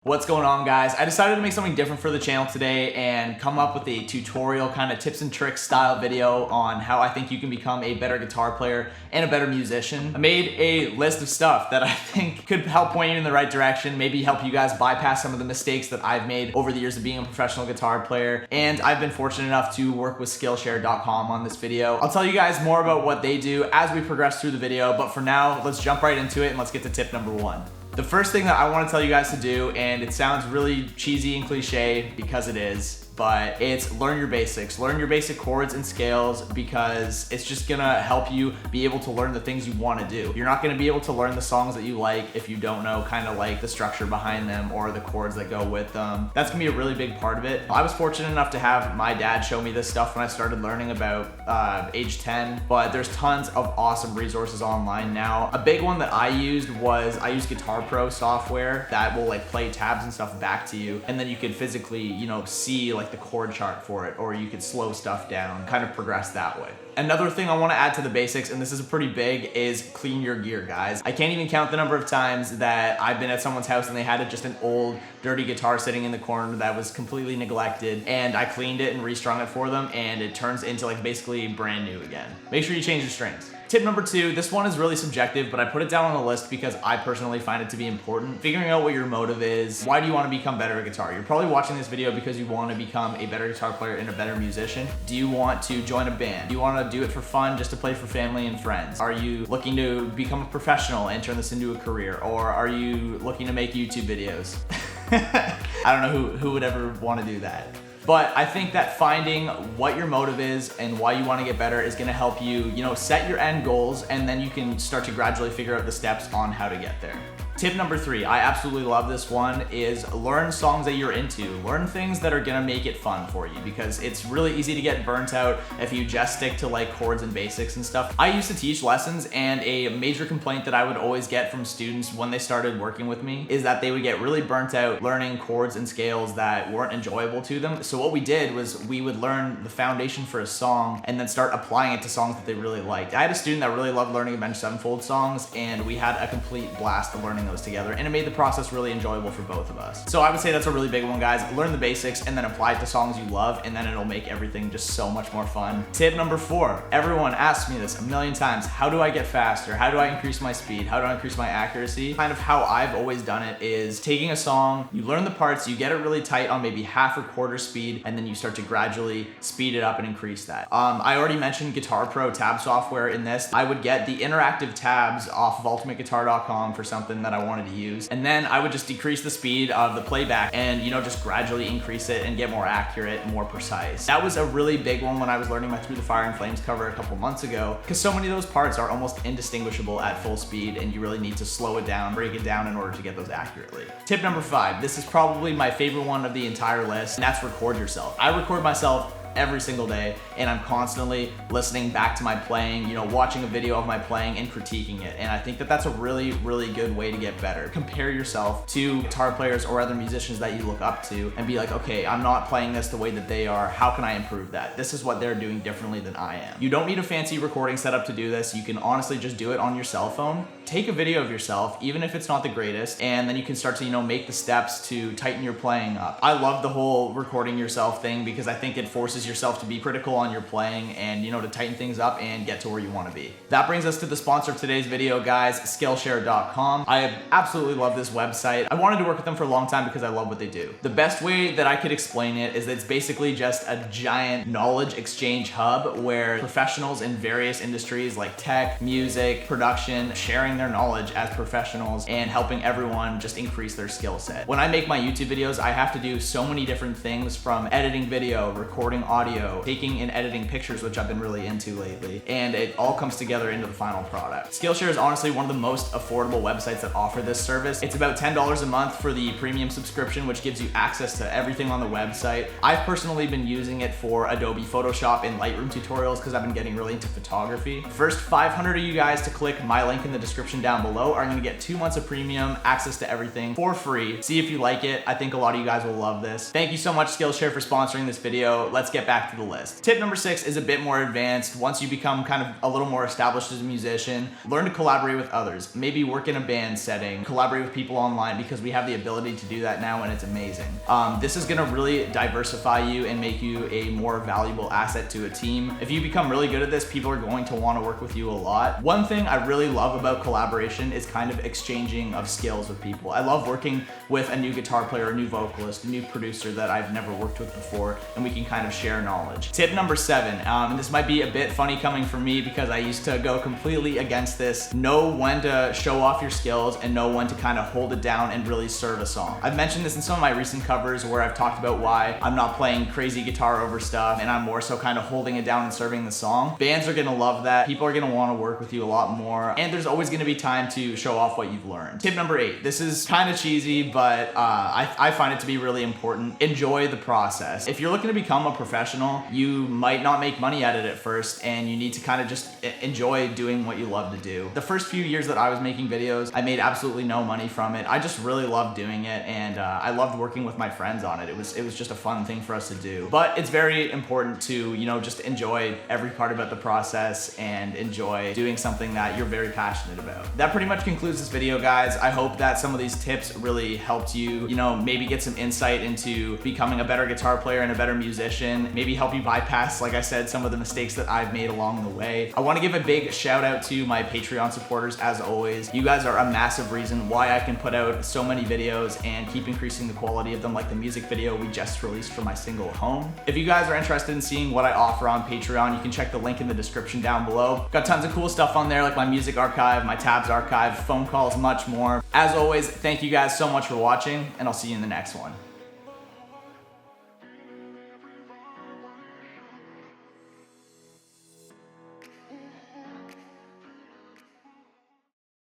What's going on, guys? I decided to make something different for the channel today and come up with a tutorial kind of tips and tricks style video on how I think you can become a better guitar player and a better musician. I made a list of stuff that I think could help point you in the right direction, maybe help you guys bypass some of the mistakes that I've made over the years of being a professional guitar player. And I've been fortunate enough to work with Skillshare.com on this video. I'll tell you guys more about what they do as we progress through the video, but for now, let's jump right into it and let's get to tip number one. The first thing that I want to tell you guys to do, and it sounds really cheesy and cliche because it is, but it's learn your basics. Learn your basic chords and scales because it's just gonna help you be able to learn the things you want to do. You're not gonna be able to learn the songs that you like if you don't know kind of like the structure behind them or the chords that go with them. That's gonna be a really big part of it. I was fortunate enough to have my dad show me this stuff when I started learning about age 10, but there's tons of awesome resources online now. A big one that I used Guitar Pro software that will like play tabs and stuff back to you, and then you could physically, see like the chord chart for it, or you could slow stuff down, kind of progress that way. Another thing I want to add to the basics, and this is pretty big, is clean your gear, guys. I can't even count the number of times that I've been at someone's house and they had just an old, dirty guitar sitting in the corner that was completely neglected, and I cleaned it and restrung it for them, and it turns into like basically brand new again. Make sure you change your strings. Tip number two, this one is really subjective, but I put it down on the list because I personally find it to be important. Figuring out what your motive is. Why do you want to become better at guitar? You're probably watching this video because you want to become a better guitar player and a better musician. Do you want to join a band? Do you want to do it for fun, just to play for family and friends? Are you looking to become a professional and turn this into a career? Or are you looking to make YouTube videos? I don't know who would ever want to do that. But I think that finding what your motive is and why you want to get better is going to help you, set your end goals, and then you can start to gradually figure out the steps on how to get there. Tip number three, I absolutely love this one, is learn songs that you're into. Learn things that are gonna make it fun for you, because it's really easy to get burnt out if you just stick to like chords and basics and stuff. I used to teach lessons, and a major complaint that I would always get from students when they started working with me is that they would get really burnt out learning chords and scales that weren't enjoyable to them. So what we did was we would learn the foundation for a song and then start applying it to songs that they really liked. I had a student that really loved learning Avenged Sevenfold songs, and we had a complete blast of learning those together, and it made the process really enjoyable for both of us. So I would say that's a really big one, guys. Learn the basics and then apply it to songs you love, and then it'll make everything just so much more fun. Tip number four, everyone asks me this a million times: how do I get faster? How do I increase my speed? How do I increase my accuracy? Kind of how I've always done it is taking a song, you learn the parts, you get it really tight on maybe half or quarter speed, and then you start to gradually speed it up and increase that. I already mentioned Guitar Pro tab software in this. I would get the interactive tabs off of ultimateguitar.com for something that I wanted to use, and then I would just decrease the speed of the playback and just gradually increase it and get more accurate and more precise. That was a really big one when I was learning my Through the Fire and Flames cover a couple months ago, because so many of those parts are almost indistinguishable at full speed, and you really need to slow it down, break it down in order to get those accurately. Tip number five, this is probably my favorite one of the entire list, and that's record yourself. I record myself every single day, and I'm constantly listening back to my playing, watching a video of my playing and critiquing it. And I think that that's a really, really good way to get better. Compare yourself to guitar players or other musicians that you look up to and be like, okay, I'm not playing this the way that they are. How can I improve that? This is what they're doing differently than I am. You don't need a fancy recording setup to do this. You can honestly just do it on your cell phone. Take a video of yourself, even if it's not the greatest, and then you can start to, make the steps to tighten your playing up. I love the whole recording yourself thing because I think it forces yourself to be critical on your playing and to tighten things up and get to where you want to be. That brings us to the sponsor of today's video, guys, Skillshare.com. I absolutely love this website. I wanted to work with them for a long time because I love what they do. The best way that I could explain it is that it's basically just a giant knowledge exchange hub where professionals in various industries like tech, music, production, sharing their knowledge as professionals and helping everyone just increase their skill set. When I make my YouTube videos, I have to do so many different things, from editing video, recording audio, taking and editing pictures, which I've been really into lately, and it all comes together into the final product. Skillshare is honestly one of the most affordable websites that offer this service. It's about $10 a month for the premium subscription, which gives you access to everything on the website. I've personally been using it for Adobe Photoshop and Lightroom tutorials because I've been getting really into photography. First 500 of you guys to click my link in the description down below are gonna get 2 months of premium access to everything for free. See if you like it. I think a lot of you guys will love this. Thank you so much, Skillshare, for sponsoring this video. Let's get get back to the list. Tip number 6 is a bit more advanced. Once you become kind of a little more established as a musician, learn to collaborate with others. Maybe work in a band setting, collaborate with people online, because we have the ability to do that now and it's amazing. This is gonna really diversify you and make you a more valuable asset to a team. If you become really good at this, people are going to want to work with you a lot. One thing I really love about collaboration is kind of exchanging of skills with people. I love working with a new guitar player, a new vocalist, a new producer that I've never worked with before, and we can kind of share knowledge. Tip number 7, and this might be a bit funny coming from me because I used to go completely against this. Know when to show off your skills and know when to kind of hold it down and really serve a song. I've mentioned this in some of my recent covers where I've talked about why I'm not playing crazy guitar over stuff and I'm more so kind of holding it down and serving the song. Bands are gonna love that. People are gonna want to work with you a lot more, and there's always gonna be time to show off what you've learned. Tip number 8, this is kind of cheesy, but I find it to be really important. Enjoy the process. If you're looking to become a professional, you might not make money at it at first, and you need to kind of just enjoy doing what you love to do. The first few years that I was making videos, I made absolutely no money from it. I just really loved doing it, and I loved working with my friends on it. It was just a fun thing for us to do. But it's very important to, you know, just enjoy every part about the process and enjoy doing something that you're very passionate about. That pretty much concludes this video, guys. I hope that some of these tips really helped you, you know, maybe get some insight into becoming a better guitar player and a better musician, maybe help you bypass, like I said, some of the mistakes that I've made along the way. I want to give a big shout out to my Patreon supporters, as always. You guys are a massive reason why I can put out so many videos and keep increasing the quality of them, like the music video we just released for my single Home. If you guys are interested in seeing what I offer on Patreon, you can check the link in the description down below. Got tons of cool stuff on there, like my music archive, my tabs archive, phone calls, much more. As always, thank you guys so much for watching, and I'll see you in the next one.